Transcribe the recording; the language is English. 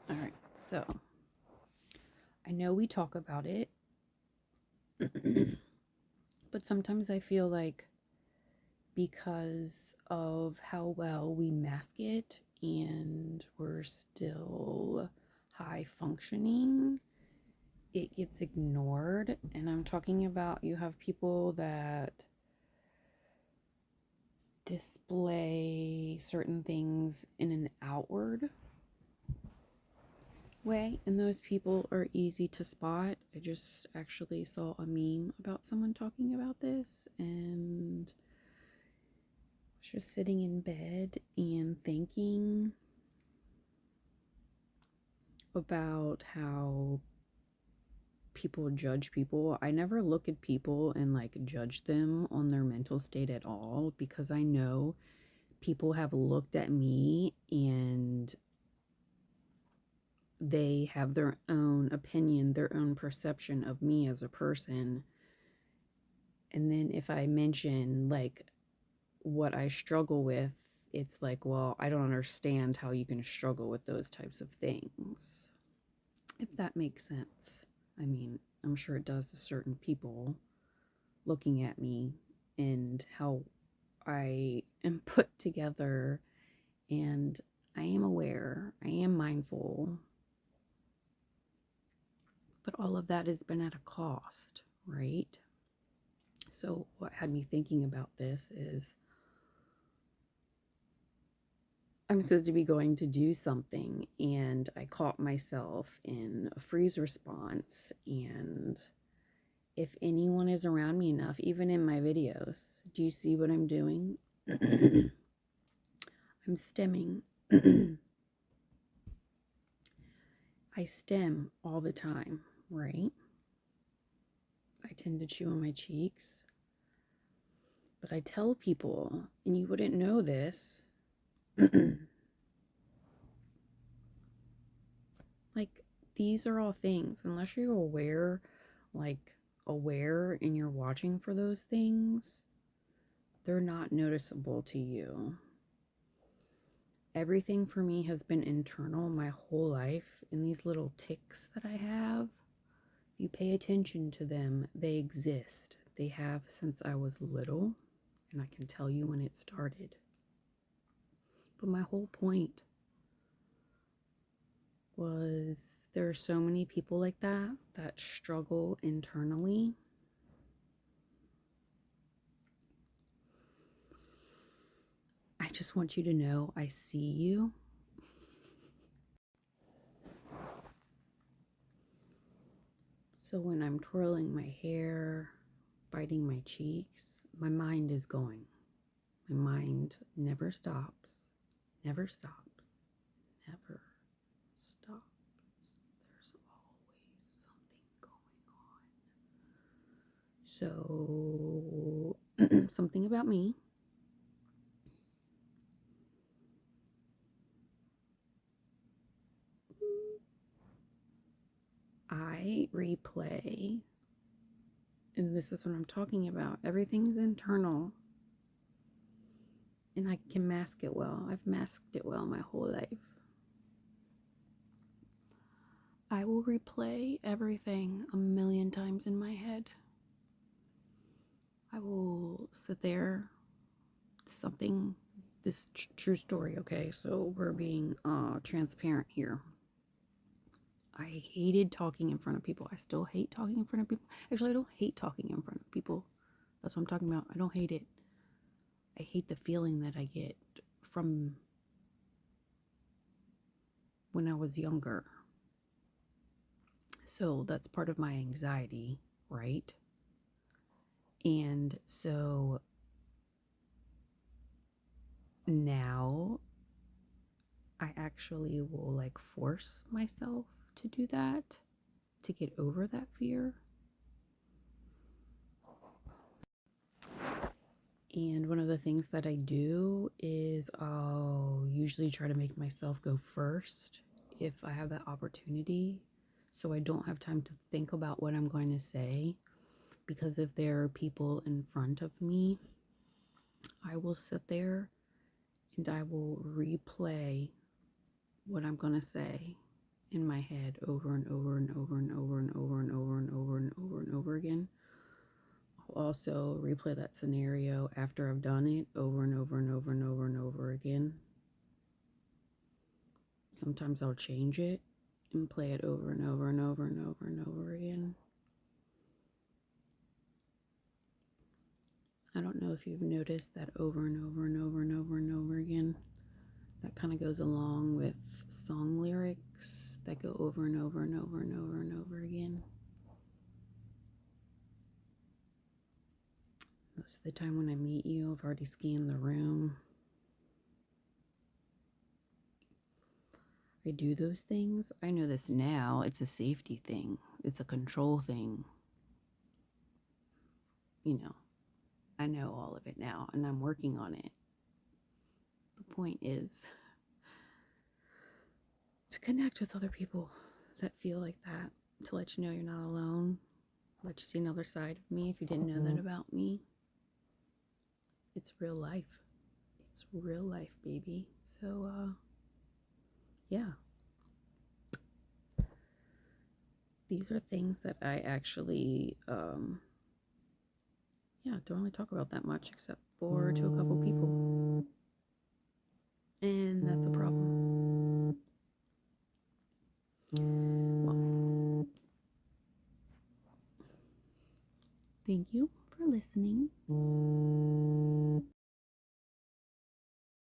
All right, so I know we talk about it, but sometimes I feel like because of how well we mask it and we're still high functioning, it gets ignored. And I'm talking about you have people that display certain things in an outward way, and those people are easy to spot. I just actually saw a meme about someone talking about this, and just sitting in bed and thinking about how people judge people. I never look at people and like judge them on their mental state at all, because I know people have looked at me and they have their own opinion, their own perception of me as a person. And then if I mention like what I struggle with, it's like, well, I don't understand how you can struggle with those types of things. If that makes sense. I mean, I'm sure it does to certain people looking at me and how I am put together, and I am aware, I am mindful, but all of that has been at a cost, right? So, what had me thinking about this is I'm supposed to be going to do something, and I caught myself in a freeze response. And if anyone is around me enough, even in my videos, do you see what I'm doing? I'm stemming. I stem all the time, right? I tend to chew on my cheeks. But I tell people, and you wouldn't know this, like, these are all things, unless you're aware, like, aware and you're watching for those things, they're not noticeable to you. Everything for me has been internal my whole life, and these little tics that I have, if you pay attention to them, they exist. They have since I was little, and I can tell you when it started. But my whole point was there are so many people like that struggle internally. I just want you to know I see you. So when I'm twirling my hair, biting my cheeks, my mind is going. My mind never stops, never stops, never stops. There's always something going on. So, something about me. I replay, and this is what I'm talking about. Everything's internal, and I can mask it well. I've masked it well my whole life. I will replay everything a million times in my head. I will sit there, something, this true story, okay? So we're being transparent here. I hated talking in front of people. I still hate talking in front of people. Actually, I don't hate talking in front of people. That's what I'm talking about. I don't hate it. I hate the feeling that I get from when I was younger. So that's part of my anxiety, right? And so now I actually will like force myself to do that to get over that fear. And one of the things that I do is I'll usually try to make myself go first if I have that opportunity, so I don't have time to think about what I'm going to say. Because if there are people in front of me, I will sit there and I will replay what I'm going to say. in my head over and over and over and over and over and over and over and over and over again. I'll also replay that scenario after I've done it over and over and over and over and over again. Sometimes I'll change it and play it over and over and over and over and over again. I don't know if you've noticed that over and over and over and over and over again. That kind of goes along with song lyrics that go over and over and over and over and over again. Most of the time when I meet you, I've already scanned the room. I do those things. I know this now. It's a safety thing. It's a control thing. You know, I know all of it now and I'm working on it. The point is to connect with other people that feel like that, to let you know you're not alone, let you see another side of me if you didn't know that about me. It's real life. It's real life, baby. So, yeah. These are things that I actually, don't really talk about that much except for to a couple people. And that's a problem. Well, thank you for listening.